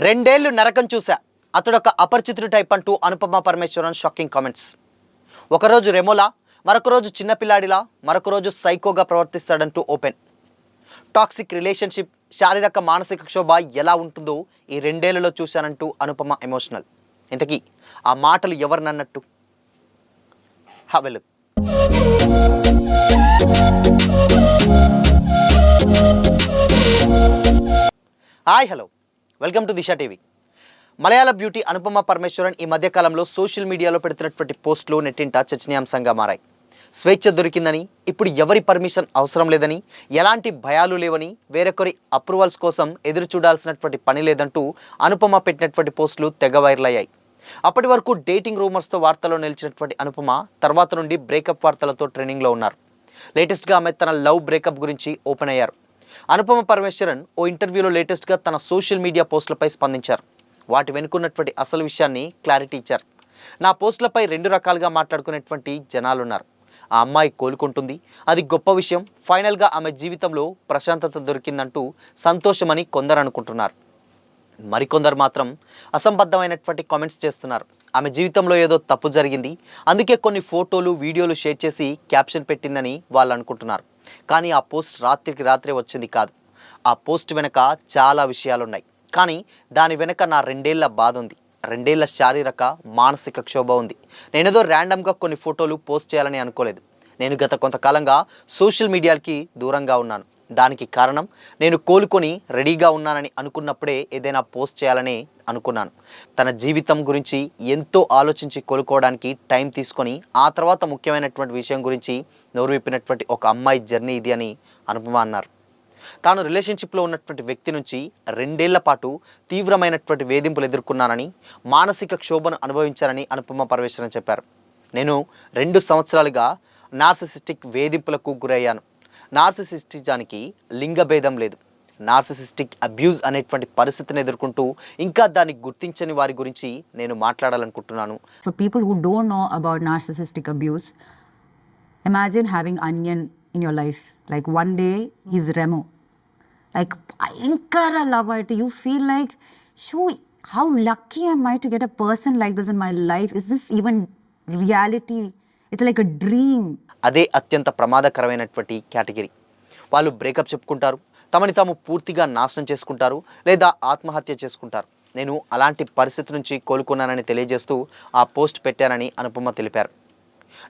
రెండేళ్లు నరకం చూసా, అతడొక అపరిచితుడు టైప్ అంటూ అనుపమ పరమేశ్వరన్ షాకింగ్ కామెంట్స్. ఒకరోజు రెమోలా, మరొక రోజు చిన్నపిల్లాడిలా, మరొక రోజు సైకోగా ప్రవర్తిస్తాడంటూ ఓపెన్. టాక్సిక్ రిలేషన్షిప్, శారీరక మానసిక క్షోభ ఎలా ఉంటుందో ఈ రెండేళ్లలో చూశానంటూ అనుపమ ఎమోషనల్. ఇంతకీ ఆ మాటలు ఎవరినన్నట్టు? హవెలు. Hi, hello, welcome to Disha TV. Malayala beauty Anupama Parameswaran ఈ మధ్యకాలంలో సోషల్ మీడియాలో పెడుతున్నటువంటి పోస్టులు నెట్టింట చర్చనీయాంశంగా మారాయి. స్వేచ్ఛ దొరికిందని, ఇప్పుడు ఎవరి పర్మిషన్ అవసరం లేదని, ఎలాంటి భయాలు లేవని, వేరొకరి అప్రూవల్స్ కోసం ఎదురు చూడాల్సినటువంటి పని లేదంటూ అనుపమ పెట్టినటువంటి పోస్టులు తెగ వైరల్ అయ్యాయి. అప్పటి వరకు డేటింగ్ రూమర్స్తో వార్తల్లో నిలిచినటువంటి అనుపమ తర్వాత నుండి బ్రేకప్ వార్తలతో ట్రెండింగ్లో ఉన్నారు. లేటెస్ట్గా ఆమె తన లవ్ బ్రేకప్ గురించి ఓపెన్ అయ్యారు. అనుపమ పరమేశ్వరన్ ఓ ఇంటర్వ్యూలో లేటెస్ట్గా తన సోషల్ మీడియా పోస్టులపై స్పందించారు. వాటి వెనుకున్నటువంటి అసలు విషయాన్ని క్లారిటీ ఇచ్చారు. నా పోస్టులపై రెండు రకాలుగా మాట్లాడుకునేటువంటి జనాలున్నారు. ఆ అమ్మాయి కోలుకుంటుంది, అది గొప్ప విషయం, ఫైనల్గా ఆమె జీవితంలో ప్రశాంతత దొరికిందంటూ సంతోషమని కొందరు అనుకుంటున్నారు. మరికొందరు మాత్రం అసంబద్ధమైనటువంటి కామెంట్స్ చేస్తున్నారు. ఆమె జీవితంలో ఏదో తప్పు జరిగింది, అందుకే కొన్ని ఫోటోలు వీడియోలు షేర్ చేసి క్యాప్షన్ పెట్టిందని వాళ్ళు అనుకుంటున్నారు. కానీ ఆ పోస్ట్ రాత్రికి రాత్రే వచ్చింది కాదు. ఆ పోస్ట్ వెనక చాలా విషయాలున్నాయి. కానీ దాని వెనక నా రెండేళ్ల బాధ ఉంది, రెండేళ్ల శారీరక మానసిక క్షోభ ఉంది. నేనేదో ర్యాండమ్గా కొన్ని ఫోటోలు పోస్ట్ చేయాలని అనుకోలేదు. నేను గత కొంతకాలంగా సోషల్ మీడియాకి దూరంగా ఉన్నాను. దానికి కారణం నేను కోలుకొని రెడీగా ఉన్నానని అనుకున్నప్పుడే ఏదైనా పోస్ట్ చేయాలని అనుకున్నాను. తన జీవితం గురించి ఎంతో ఆలోచించి కోలుకోవడానికి టైం తీసుకొని ఆ తర్వాత ముఖ్యమైనటువంటి విషయం గురించి నోరు విప్పినటువంటి ఒక అమ్మాయి జర్నీ ఇది అని అనుపమ అన్నారు. తాను రిలేషన్షిప్లో ఉన్నటువంటి వ్యక్తి నుంచి రెండేళ్ల పాటు తీవ్రమైనటువంటి వేధింపులు ఎదుర్కొన్నానని, మానసిక క్షోభను అనుభవించానని అనుపమ పరమేశ్వరన్ చెప్పారు. నేను 2 సంవత్సరాలుగా నార్సిసిస్టిక్ వేధింపులకు గురయ్యాను. నార్సిసిస్టిజానికి లింగభేదం లేదు. నార్సిసిస్టిక్ అబ్యూజ్ అనేటువంటి పరిస్థితిని ఎదుర్కొంటూ ఇంకా దాన్ని గుర్తించని వారి గురించి నేను మాట్లాడాలనుకుంటున్నాను. For people who don't know about narcissistic abuse, imagine having Onion in your life. Like one day he's Remo. Like bhayankara lover. You feel like, shoo, how lucky am I to get a person like this in my life? Is this even reality? It's like a dream. అదే అత్యంత ప్రమాదకరమైనటువంటి category. వాళ్ళు breakup చెప్పుకుంటారు, తమని తాము పూర్తిగా నాశనం చేసుకుంటారు, లేదా ఆత్మహత్య చేసుకుంటారు. నేను అలాంటి పరిస్థితి నుంచి కోలుకున్నానని తెలియజేస్తూ ఆ పోస్ట్ పెట్టానని అనుపమ తెలిపారు.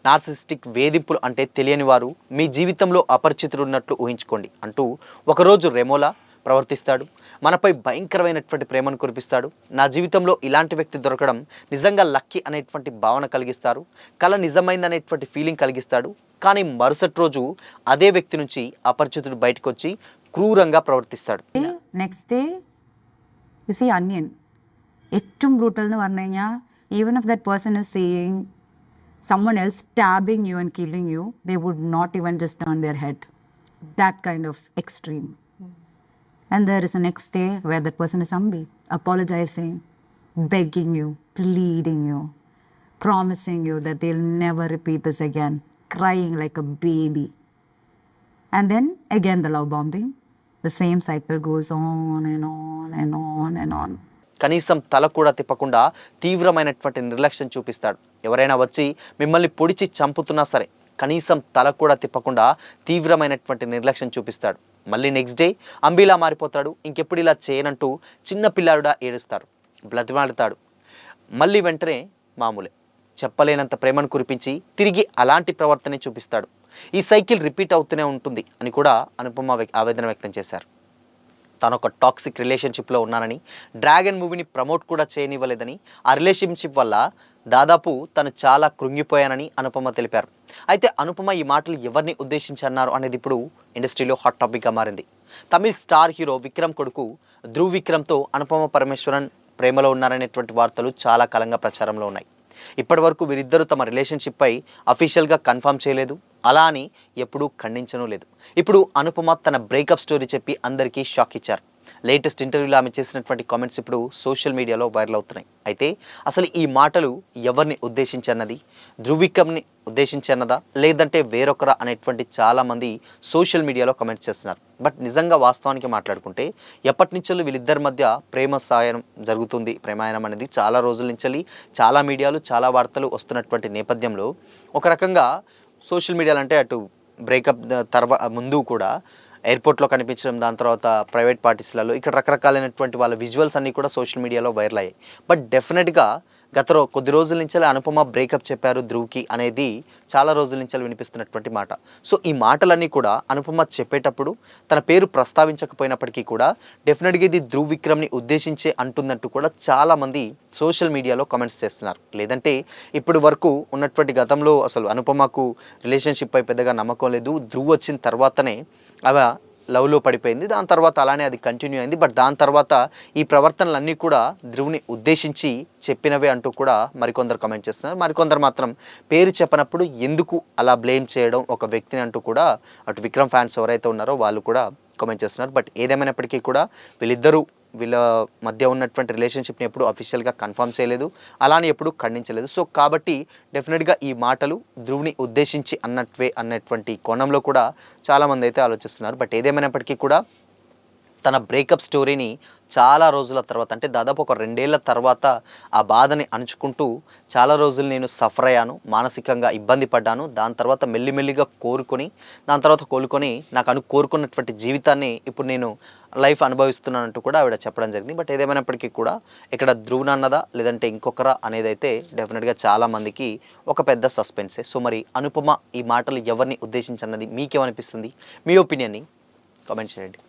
నార్సిసిస్టిక్ వేధింపులు అంటే తెలియని వారు మీ జీవితంలో అపరిచితుడు ఉన్నట్లు ఊహించుకోండి అంటూ ఒకరోజు రెమోలా ప్రవర్తిస్తాడు, మనపై భయంకరమైనటువంటి ప్రేమను కురిపిస్తాడు. నా జీవితంలో ఇలాంటి వ్యక్తి దొరకడం నిజంగా లక్కీ అనేటువంటి భావన కలిగిస్తారు, కళ నిజమైందనేటువంటి ఫీలింగ్ కలిగిస్తాడు. కానీ మరుసటి రోజు అదే వ్యక్తి నుంచి అపరిచితుడు బయటకు వచ్చి క్రూరంగా ప్రవర్తిస్తాడు. Next day you see Onion. ഏറ്റവും brutal എന്ന് പറഞ്ഞു കഴിഞ്ഞാൽ, even if that person is saying someone else stabbing you and killing you, they would not even just turn their head. That kind of extreme. And there is a next day where that person is Ambi, apologizing, begging you, pleading you, promising you that they'll never repeat this again, crying like a baby. And then again the love bombing. The same cycle goes on and on and on and on. కనీసం తల కూడా తిప్పకుండా తీవ్రమైనటువంటి నిర్లక్ష్యం చూపిస్తాడు. ఎవరైనా వచ్చి మిమ్మల్ని పొడిచి చంపుతున్నా సరే కనీసం తల కూడా తిప్పకుండా తీవ్రమైనటువంటి నిర్లక్ష్యం చూపిస్తాడు. మళ్ళీ నెక్స్ట్ డే అంబీలా మారిపోతాడు. ఇంకెప్పుడు ఇలా చేయనంటూ చిన్న పిల్లాడుడా ఏడుస్తాడు, బ్రతిమాలుతాడు. మళ్ళీ వెంటనే మామూలే, చెప్పలేనంత ప్రేమను కురిపించి తిరిగి అలాంటి ప్రవర్తనే చూపిస్తాడు. ఈ సైకిల్ రిపీట్ అవుతూనే ఉంటుంది అని కూడా అనుపమ ఆవేదన వ్యక్తం చేశారు. తాను ఒక టాక్సిక్ రిలేషన్షిప్లో ఉన్నానని, డ్రాగన్ మూవీని ప్రమోట్ కూడా చేయనివ్వలేదని, ఆ రిలేషన్షిప్ వల్ల దాదాపు తను చాలా కృంగిపోయానని అనుపమ తెలిపారు. అయితే అనుపమ ఈ మాటలు ఎవరిని ఉద్దేశించి అన్నారు అనేది ఇప్పుడు ఇండస్ట్రీలో హాట్ టాపిక్గా మారింది. తమిళ్ స్టార్ హీరో విక్రమ్ కొడుకు ధ్రువ్ విక్రమ్తో అనుపమ పరమేశ్వరన్ ప్రేమలో ఉన్నారనేటువంటి వార్తలు చాలా కాలంగా ప్రచారంలో ఉన్నాయి. ఇప్పటి వరకు వీరిద్దరూ తమ రిలేషన్షిప్పై అఫీషియల్గా కన్ఫర్మ్ చేయలేదు, అలా అని ఎప్పుడూ ఖండించనూ లేదు. ఇప్పుడు అనుపమ తన బ్రేకప్ స్టోరీ చెప్పి అందరికీ షాక్ ఇచ్చారు. లేటెస్ట్ ఇంటర్వ్యూలో ఆమె చేసినటువంటి కామెంట్స్ ఇప్పుడు సోషల్ మీడియాలో వైరల్ అవుతున్నాయి. అయితే అసలు ఈ మాటలు ఎవరిని ఉద్దేశించి అన్నది, ధృవికమ్ని ఉద్దేశించి అన్నదా లేదంటే వేరొకరా అనేటువంటి చాలామంది సోషల్ మీడియాలో కామెంట్స్ చేస్తున్నారు. బట్ నిజంగా వాస్తవానికి మాట్లాడుకుంటే ఎప్పటి నుంచో వీళ్ళిద్దరి మధ్య ప్రేమ సాయం జరుగుతుంది. ప్రేమాయణం అనేది చాలా రోజుల నుంచి చాలా మీడియాలు చాలా వార్తలు వస్తున్నటువంటి నేపథ్యంలో ఒక రకంగా సోషల్ మీడియాలు అంటే అటు బ్రేకప్ ముందు కూడా ఎయిర్పోర్ట్లో కనిపించడం, దాని తర్వాత ప్రైవేట్ పార్టీస్లలో ఇక్కడ రకరకాలైనటువంటి వాళ్ళ విజువల్స్ అన్నీ కూడా సోషల్ మీడియాలో వైరల్ అయ్యాయి. బట్ డెఫినెట్గా కొద్ది రోజుల నుంచి అనుపమ బ్రేకప్ చెప్పారు ధ్రువ్కి అనేది చాలా రోజుల నుంచి వినిపిస్తున్నటువంటి మాట. సో ఈ మాటలన్నీ కూడా అనుపమ చెప్పేటప్పుడు తన పేరు ప్రస్తావించకపోయినప్పటికీ కూడా డెఫినెట్గా ఇది ధ్రువ్ విక్రమ్ని ఉద్దేశించే అంటున్నట్టు కూడా చాలామంది సోషల్ మీడియాలో కామెంట్స్ చేస్తున్నారు. లేదంటే ఇప్పటి వరకు ఉన్నటువంటి గతంలో అసలు అనుపమకు రిలేషన్షిప్ పై పెద్దగా నమ్మకం లేదు. ధ్రువ్ వచ్చిన తర్వాతనే అవి లవ్లో పడిపోయింది. దాని తర్వాత అలానే అది కంటిన్యూ అయింది. బట్ దాని తర్వాత ఈ ప్రవర్తనలన్నీ కూడా ధ్రువ్ని ఉద్దేశించి చెప్పినవే అంటూ కూడా మరికొందరు కామెంట్ చేస్తున్నారు. మరికొందరు మాత్రం పేరు చెప్పనప్పుడు ఎందుకు అలా బ్లేమ్ చేయడం ఒక వ్యక్తిని అంటూ కూడా అటు విక్రమ్ ఫ్యాన్స్ ఎవరైతే ఉన్నారో వాళ్ళు కూడా కామెంట్ చేస్తున్నారు. బట్ ఏదేమైనప్పటికీ కూడా వీళ్ళ మధ్య ఉన్నటువంటి రిలేషన్షిప్ని ఎప్పుడు అఫీషియల్గా కన్ఫర్మ్ చేయలేదు, అలానే ఎప్పుడు ఖండించలేదు. సో కాబట్టి డెఫినెట్గా ఈ మాటలు ధ్రువ్ని ఉద్దేశించి అన్నటువంటి కోణంలో కూడా చాలామంది అయితే ఆలోచిస్తున్నారు. బట్ ఏదేమైనప్పటికీ కూడా తన బ్రేకప్ స్టోరీని చాలా రోజుల తర్వాత అంటే దాదాపు ఒక 2 ఏళ్ల తర్వాత ఆ బాధని అణుచుకుంటూ చాలా రోజులు నేను సఫర్ అయ్యాను, మానసికంగా ఇబ్బంది పడ్డాను. దాని తర్వాత మెల్లిమెల్లిగా దాని తర్వాత కోలుకొని నాకు కోరుకున్నటువంటి జీవితాన్ని ఇప్పుడు నేను లైఫ్ అనుభవిస్తున్నానంటూ కూడా ఆవిడ చెప్పడం జరిగింది. బట్ ఏదేమైనప్పటికీ కూడా ఇక్కడ ధ్రువ్ అన్నదా లేదంటే ఇంకొకరా అనేది అయితే డెఫినెట్గా చాలామందికి ఒక పెద్ద సస్పెన్సే. సో మరి అనుపమ ఈ మాటలు ఎవరిని ఉద్దేశించి అన్నది మీకేమనిపిస్తుంది? మీ ఒపీనియన్ని కామెంట్ చేయండి.